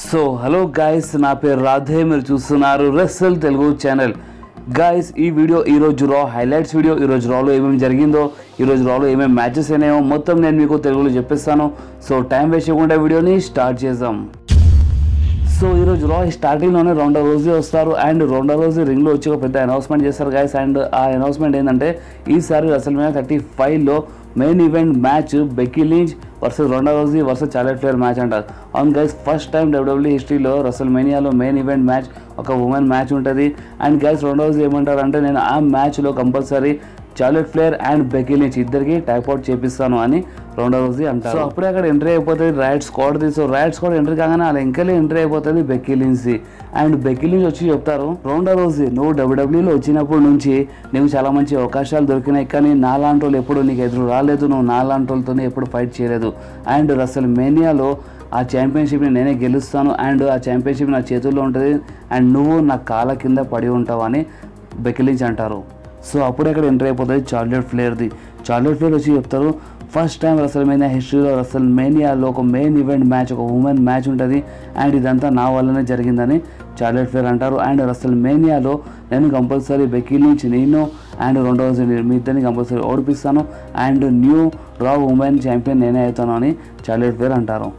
So hello guys, నా పేరు రాధే, మీరు చూస్తున్నారు రెస్సల్ తెలుగు ఛానల్. గైస్, ఈ వీడియో ఈరోజు రా హైలైట్స్ వీడియో. ఈరోజు రాలో ఏమేమి జరిగిందో, ఈరోజు రాలో ఏమేమి మ్యాచెస్ అయినాయో మొత్తం నేను మీకు తెలుగులో చెప్పిస్తాను. సో టైం వేస్ట్ చేయకుండా వీడియోని స్టార్ట్ చేద్దాం. సో ఈరోజు రా స్టార్టింగ్లోనే రౌండా రోజీ వస్తారు అండ్ రౌండా రోజీ రింగ్లో వచ్చి ఒక పెద్ద అనౌన్స్మెంట్ చేస్తారు గైస్. అండ్ ఆ అనౌన్స్మెంట్ ఏంటంటే ఈసారి రెసల్మేనియా 35లో main event match Becky Lynch versus Ronda Rousey versus Charlotte Flair match అంటారు. అవును గైస్, ఫస్ట్ టైం WWE హిస్టరీలో రెసల్మేనియాలో మెయిన్ ఈవెంట్ మ్యాచ్ ఒక ఉమెన్ మ్యాచ్ ఉంటుంది. అండ్ గైస్, రౌండా రోజీ ఏమంటారు అంటే నేను ఆ మ్యాచ్లో compulsory Charlotte Flair and Becky Lynch ఇద్దరికి టైప్అవుట్ చేపిస్తాను అని రౌండా రోజీ అంటారు. సో అప్పుడే అక్కడ ఎంట్రీ అయిపోతుంది రైట్ స్క్వాడ్ది. సో రైట్ స్క్వాడ్ ఎంట్రీ కాగానే అలా ఇంకెళ్ళి ఎంట్రీ అయిపోతుంది బెక్కీ లించ్ది. అండ్ బెక్కీ లించ్ వచ్చి చెప్తారు, రౌండా రోజీ నువ్వు WWEలో వచ్చినప్పటి నుంచి నీకు చాలా మంచి అవకాశాలు దొరికినాయి, కానీ నాలాంటి వాళ్ళు ఎప్పుడు నీకు ఎదురు రాలేదు, నువ్వు నాలాంటి వాళ్ళతోనే ఎప్పుడు ఫైట్ చేయలేదు. అండ్ రెసల్మేనియాలో ఆ ఛాంపియన్షిప్ని నేనే గెలుస్తాను అండ్ ఆ ఛాంపియన్షిప్ నా చేతుల్లో ఉంటుంది అండ్ నువ్వు నా కాళ్ళ కింద పడి ఉంటావు అని బెక్కీ లించ్ అంటారు. సో అప్పుడు అక్కడ ఎంటర్ అయిపోతుంది చార్లెట్ ఫ్లేర్ది. చార్లెట్ ఫ్లేర్ వచ్చి చెప్తారు, ఫస్ట్ టైం రెసల్మేనియా హిస్టరీలో రెసల్మేనియాలో ఒక మెయిన్ ఈవెంట్ మ్యాచ్, ఒక ఉమెన్ మ్యాచ్ ఉంటుంది అండ్ ఇదంతా నా వల్లనే జరిగిందని చార్లెట్ ఫ్లేర్ అంటారు. అండ్ రెసల్మేనియాలో నేను కంపల్సరీ బెక్కీ లించ్ నేను అండ్ రెండో రోజు మీ ఇద్దరిని కంపల్సరీ ఓడిపిస్తాను అండ్ న్యూ రా ఉమెన్ ఛాంపియన్ నేనే అవుతాను అని చార్లెట్ ఫ్లేర్ అంటారు.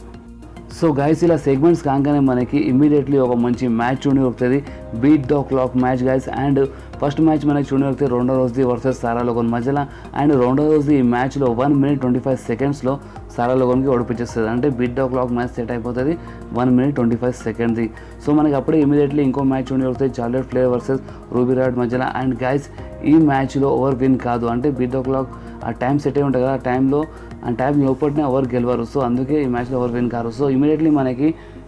సో గైస్, ఇలా సెగ్మెంట్స్ కాగానే మనకి ఇమ్మీడియట్లీ ఒక మంచి మ్యాచ్ చూడి వస్తుంది, beat the clock match guys. And first match మనకి చూడి వస్తుంది రౌండా రోజీ వర్సెస్ సారా లోగన్ మధ్యలో. అండ్ రౌండా రోజీ ఈ మ్యాచ్లో 1 minute 25 secondsలో సారా లోగన్కి ఓడిపించేస్తుంది. అంటే beat the clock match set అయిపోతుంది 1 minute 25 seconds. సో మనకి అప్పుడే ఇమీడియట్లీ ఇంకో మ్యాచ్ చూడి వస్తుంది Charlotte Flair versus Ruby Riott మధ్యలో. అండ్ గైస్, ఈ మ్యాచ్లో ఓవర్ విన్ కాదు, అంటే బీట్ ద క్లాక్ ఆ టైం సెట్ అయి ఉంటుంది కదా, ఆ టైం లోపలనే ఎవరు గెలవరు. సో అందుకే ఈ మ్యాచ్లో ఎవరు విన్ కారు. సో ఇమీడియట్లీ మనకి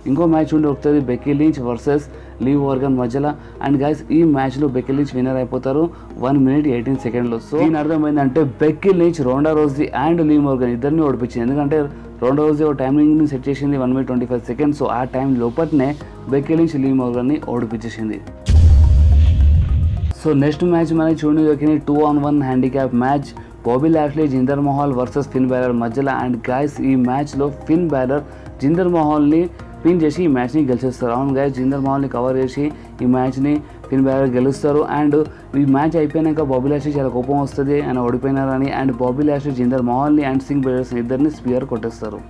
ఇంకో మ్యాచ్ ఉండి వస్తుంది Becky Lynch versus leave Morgan మధ్యలో. అండ్ గైస్, ఈ మ్యాచ్లో బెక్కీ లించ్ విన్నర్ అయిపోతారు 1 minute 18 secondsలో. సో దీని అర్థమైందంటే Becky Lynch Ronda Rousey and Liv Morgan ఇద్దరిని ఓడిపించింది. ఎందుకంటే రౌండా రోజీ ఒక టైమింగ్ని సెట్ చేసింది 1 minute 25 seconds. సో ఆ టైం లోపలనే బెక్కీ లించ్ లీవ్ మోర్గన్ని ఓడిపించేసింది. సో నెక్స్ట్ మ్యాచ్ మనకి చూడండి దొరికింది 2-on-1 handicap match, Bobby Lashley Jinder Mahal versus Finn Balor మధ్యలో. అండ్ గైస్, ఈ మ్యాచ్లో ఫిన్ బెలర్ జిందర్ మహల్ని పిన్ చేసి ఈ మ్యాచ్ని గెలిచేస్తారు. అవును గైస్, జిందర్ మహల్ని కవర్ చేసి ఈ మ్యాచ్ని ఫిన్ బెలర్ గెలుస్తారు. అండ్ ఈ మ్యాచ్ అయిపోయాక బాబీ లాష్లీ చాలా కోపం వస్తుంది ఆయన ఓడిపోయినారని. అండ్ బాబీ లాష్లీ జిందర్ మహల్ని అండ్ సింగ్ బెలర్స్ ఇద్దరిని స్పియర్ కొట్టేస్తారు.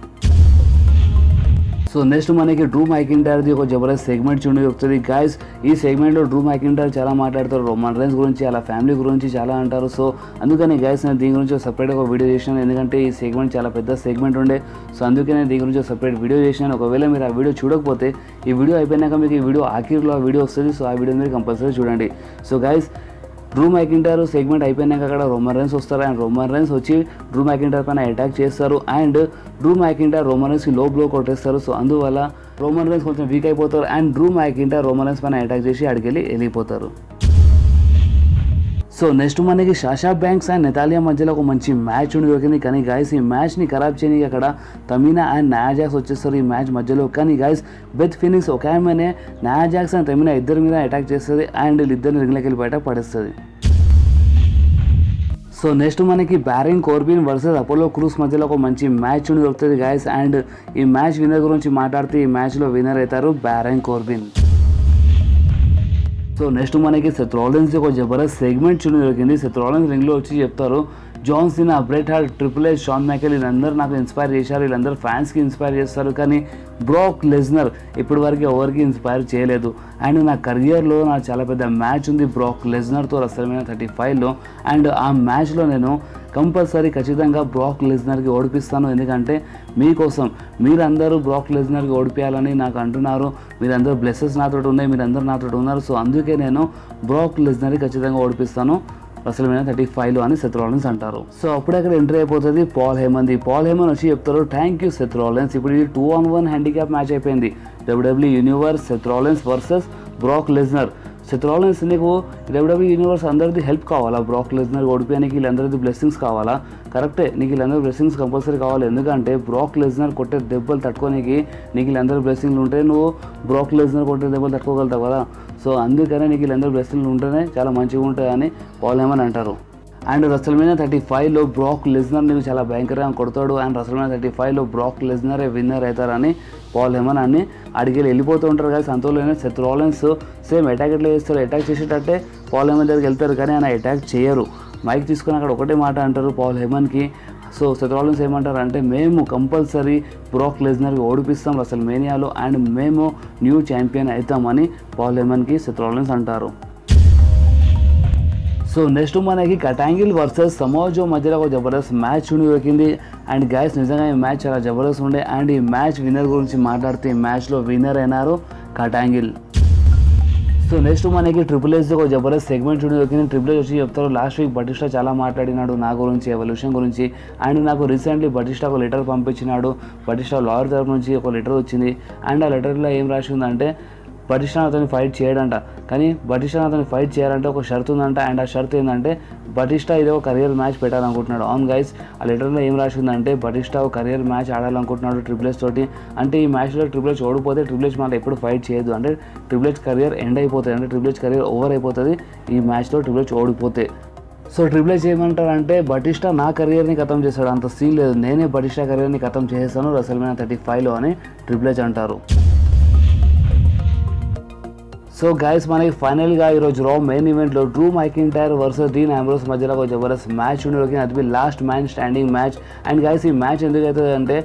సో నెక్స్ట్ మనకి డ్రూ మ్యాకింటైర్ది ఒక జబర్దస్త్ సెగ్మెంట్ చూడండి వస్తుంది గైస్. ఈ సెగ్మెంట్లో డ్రూ మ్యాకింటైర్ చాలా మాట్లాడతారు, రోమన్ రైన్స్ గురించి, అలా ఫ్యామిలీ గురించి చాలా అంటారు. సో అందుకని గైస్ నేను దీని గురించి సపరేట్గా ఒక వీడియో చేసినాను, ఎందుకంటే ఈ సెగ్మెంట్ చాలా పెద్ద సెగ్మెంట్ ఉండే. సో అందుకే నేను దీని గురించి సపరేట్ వీడియో చేసినాను. ఒకవేళ మీరు ఆ వీడియో చూడకపోతే ఈ వీడియో అయిపోయినాక మీకు ఈ వీడియో ఆఖరిలో ఆ వీడియో వస్తుంది. సో ఆ వీడియో మీరు కంపల్సరీ చూడండి. So guys, Drew McIntyre segment అయిపోయినాక అక్కడ రోమన్ రైన్స్ వస్తారు అండ్ రోమన్ రైన్స్ వచ్చి డ్రూ మ్యాకింటైర్ పైన అటాక్ చేస్తారు అండ్ డ్రూ మ్యాకింటైర్ రోమన్ రైన్స్కి లో బ్లో కొట్టేస్తారు. సో అందువల్ల రోమన్ రైన్స్ కొంచెం వీక్ అయిపోతారు and Drew McIntyre Roman Reigns పైన అటాక్ చేసి అడికెళ్ళి వెళ్ళిపోతారు. సో నెక్స్ట్ మనకి సాషా బ్యాంక్స్ అండ్ నతాలియా మధ్యలో ఒక మంచి మ్యాచ్ ఉండి దొరికింది. కానీ గైస్, ఈ మ్యాచ్ని ఖరాబ్ చేయడానికి అక్కడ తమీనా అండ్ నయా జాక్స్ వచ్చేస్తారు ఈ మ్యాచ్ మధ్యలో. కానీ గైస్, బెత్ ఫినిక్స్ ఒక ఆమెనే నయా జాక్స్ అండ్ తమీనా ఇద్దరి మీద అటాక్ చేస్తుంది అండ్ వీళ్ళిద్దరిని రింగ్లోకి వెళ్ళి బయట పడేస్తుంది. సో నెక్స్ట్ మనకి బ్యారన్ కోర్బిన్ వర్సెస్ అపోలో క్రూస్ మధ్యలో ఒక మంచి మ్యాచ్ ఉండి దొరుకుతుంది గైస్. అండ్ ఈ మ్యాచ్ విన్నర్ గురించి మాట్లాడితే ఈ మ్యాచ్లో విన్నర్ అవుతారు బ్యారన్ కోర్బిన్. సో నెక్స్ట్ మనకి సెత్ రాలిన్స్ ఒక జబర్దస్త్ సెగ్మెంట్ చూడండి దొరికింది. సెత్ రాలిన్స్ రింగ్లో వచ్చి చెప్తారు, John Cena, Bret Hart, Triple H, Shawn Michael వీళ్ళందరూ నాకు ఇన్స్పైర్ చేశారు, వీళ్ళందరూ ఫ్యాన్స్కి ఇన్స్పైర్ చేస్తారు, కానీ బ్రాక్ లెస్నర్ ఇప్పటి వరకు ఎవరికి ఇన్స్పైర్ చేయలేదు. అండ్ నా కెరియర్లో నాకు చాలా పెద్ద మ్యాచ్ ఉంది బ్రాక్ లెస్నర్తో రెసల్మేనియా 35లో. అండ్ ఆ మ్యాచ్లో నేను కంపల్సరీ ఖచ్చితంగా బ్రాక్ లెస్నర్కి ఓడిపిస్తాను, ఎందుకంటే మీకోసం మీరందరూ బ్రాక్ లెస్నర్కి ఓడిపించాలని నాకు అంటున్నారు, మీరందరూ బ్లెస్సెస్ నాతో ఉన్నాయి, మీరందరూ నాతో ఉన్నారు. సో అందుకే నేను బ్రాక్ లెస్నర్కి ఖచ్చితంగా ఓడిపిస్తాను రెసల్మేనియా 35లో అని సెత్ రాలిన్స్ అంటారు. సో అప్పుడే అక్కడ ఎంట్రీ అయిపోతుంది పాల్ హేమన్. పాల్ హేమన్ వచ్చి చెప్తారు, థ్యాంక్ యూ సెత్ రాలిన్స్, ఇప్పుడు ఇది 2-on-1 హ్యాండిక్యాప్ మ్యాచ్ అయిపోయింది, WWE universe Seth Rollins versus Brock Lesnar. Seth Rollins, నీకు WWE యూనివర్స్ అందరిది హెల్ప్ కావాలా, బ్రాక్ లెస్నర్ ఓడిపోయానికి వీళ్ళందరిది బ్లెస్సింగ్స్ కావాలా? కరెక్టే, నీకు వీళ్ళందరూ బ్లెస్సింగ్స్ కంపల్సరీ కావాలి, ఎందుకంటే బ్రాక్ లెస్నర్ కొట్టే దెబ్బలు తట్టుకోనికి నీకు వీళ్ళందరూ బ్లెస్సింగ్లు ఉంటే నువ్వు బ్రాక్ లెస్నర్ కొట్టే దెబ్బలు తట్టుకోగలుగుతావు కదా. సో అందుకనే నీకు వీళ్ళందరూ బ్లెస్సింగ్లు ఉంటేనే చాలా మంచిగా ఉంటాయని పాల్ హేమన్ అంటారు. అండ్ రెసల్మేనియా 35లో బ్రాక్ లెస్నర్ని చాలా భయంకరంగా కొడతాడు అండ్ రెసల్మేనియా 35లో బ్రాక్ లెస్నరే విన్నర్ అవుతారని పాల్ హెమన్ అన్ని అడిగి వెళ్ళిపోతూ ఉంటారు కదా. అంతలోనే సెత్ రాలిన్స్ సేమ్ అటాక్ ఎట్లా చేస్తారు, అటాక్ చేసేటట్టే పాల్ హెమన్ దగ్గరికి వెళ్తారు కానీ ఆయన అటాక్ చేయరు. మైక్ తీసుకుని అక్కడ ఒకటే మాట అంటారు పాల్ హెమన్కి. సో సెత్ రాలిన్స్ ఏమంటారు అంటే మేము కంపల్సరీ బ్రాక్ లెస్నర్కి ఓడిపిస్తాం రెసల్మేనియాలో అండ్ మేము న్యూ ఛాంపియన్ అవుతామని పాల్ హెమన్కి సెత్ రాలిన్స్ అంటారు. సో నెక్స్ట్ మనకి కటాంగిల్ వర్సెస్ సమోవా జో మధ్యలో ఒక జబర్దస్త్ మ్యాచ్ దొరికింది అండ్ గైస్ నిజంగా ఈ మ్యాచ్ చాలా జబర్దస్త్ ఉండే. అండ్ ఈ మ్యాచ్ విన్నర్ గురించి మాట్లాడితే ఈ మ్యాచ్లో విన్నర్ అయినారు కటాంగిల్. సో నెక్స్ట్ మనకి ట్రిపుల్ హెచ్ ఒక జబర్దస్త్ సెగ్మెంట్ దొరికింది. ట్రిపుల్ హెచ్ వచ్చి చెప్తారు లాస్ట్ వీక్ బటిస్టా చాలా మాట్లాడినాడు నా గురించి, ఎవల్యూషన్ గురించి. అండ్ నాకు రీసెంట్లీ బటిస్టా ఒక లెటర్ పంపించినాడు. బటిస్టా లాయర్ తరఫు నుంచి ఒక లెటర్ వచ్చింది అండ్ ఆ లెటర్లో ఏం రాసి ఉందంటే బటిస్టా అతన్ని ఫైట్ చేయడంట, కానీ బటిస్టా అతన్ని ఫైట్ చేయాలంటే ఒక షరతు ఉందంట. అండ్ ఆ షరతు ఏంటంటే బటిస్టా ఇదే ఒక కరియర్ మ్యాచ్ పెట్టాలనుకుంటున్నాడు. అవును గైస్, ఆ లెటర్లో ఏం రాసి ఉందంటే బటిస్టా ఒక కరియర్ మ్యాచ్ ఆడాలనుకుంటున్నాడు ట్రిపుల్ హెచ్ తోటి. అంటే ఈ మ్యాచ్లో ట్రిపుల్ హెచ్ ఓడిపోతే ట్రిపుల్ హెచ్ మళ్ళీ ఎప్పుడు ఫైట్ చేయదు, అంటే ట్రిపుల్ హెచ్ కరియర్ ఎండ్ అయిపోతుంది, అంటే ట్రిపుల్ హెచ్ కరియర్ ఓవర్ అయిపోతుంది ఈ మ్యాచ్లో ట్రిపుల్ హెచ్ ఓడిపోతే. సో ట్రిపుల్ హెచ్ ఏమంటారంటే బటిస్టా నా కెరియర్ని ఖతం చేశాడు, అంత సీన్ లేదు, నేనే బటిస్టా కెరియర్ని ఖతం చేసేస్తాను రెసల్మేనియా 35లో అని ట్రిపుల్ హెచ్ అంటారు. సో గైస్ మనకి ఫైనల్గా ఈరోజు రా మెయిన్ ఈవెంట్లో Drew McIntyre versus Dean Ambrose మధ్యలో ఒక జబర్దస్త్ మ్యాచ్ ఉండేది. అది last man standing match. And guys ఈ మ్యాచ్ ఎందుకు అవుతుంది అంటే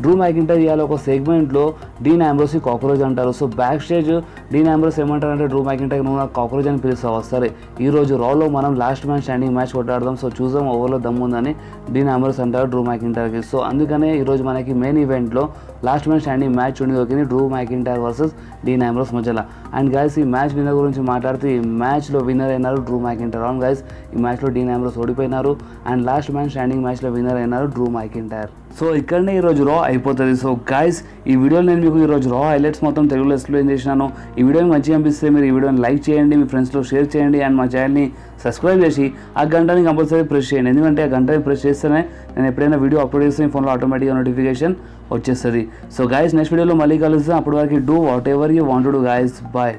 డ్రూ మైకింటైర్ ఇవాళ ఒక సెగ్మెంట్లో డీన్ ఆంబ్రోస్కి కాక్రోచ్ అంటారు. So backstage Dean Ambrose ఏమంటారంటే డ్రూ మైకింటైర్ నువ్వు నాకు కాక్రోచ్ అని పిలుస్తావు, సరే ఈరోజు రాలో మనం లాస్ట్ మ్యాన్ స్టాండింగ్ మ్యాచ్ కొట్టాడదాం, సో చూద్దాం ఓవర్లో దమ్ముందని డీన్ ఆంబ్రోస్ అంటారు డ్రూ మైకింటైర్కి. సో అందుకనే ఈరోజు మనకి మెయిన్ ఈవెంట్లో లాస్ట్ మ్యాన్ స్టాండింగ్ మ్యాచ్ దొరికింది Drew McIntyre versus Dean Ambrose మధ్యలో. అండ్ గైస్ ఈ మ్యాచ్ విన్నర్ గురించి మాట్లాడితే ఈ మ్యాచ్లో విన్నర్ అయినారు డ్రూ మైకింటైర్. అవును గైస్, ఈ మ్యాచ్లో డీన్ ఆంబ్రోస్ ఓడిపోయినారు అండ్ లాస్ట్ మ్యాన్ స్టాండింగ్ మ్యాచ్లో విన్నర్ అయినారు డ్రూ మైకింటైర్. సో ఇక్కడనే ఈరోజు రా అయిపోతుంది. సో గైస్ ఈ వీడియోలో నేను మీకు ఈరోజు రా హైలైట్స్ మొత్తం తెలుగులో ఎక్స్ప్లెయిన్ చేసినాను. ఈ వీడియోని మంచిగా అనిపిస్తే మీరు ఈ వీడియోని లైక్ చేయండి, మీ ఫ్రెండ్స్లో షేర్ చేయండి అండ్ మా ఛానల్ని సబ్స్క్రైబ్ చేసి ఆ గంటని కంపల్సరీ ప్రెస్ చేయండి, ఎందుకంటే ఆ గంటని ప్రెస్ చేస్తేనే నేను ఎప్పుడైనా వీడియో అప్లోడ్ చేస్తే మీ ఫోన్లో ఆటోమేటిక్గా నోటిఫికేషన్ వచ్చేస్తుంది. సో గైస్ నెక్స్ట్ వీడియోలో మళ్ళీ కలుస్తాం, అప్పటి వరకు do whatever you want to do guys, bye.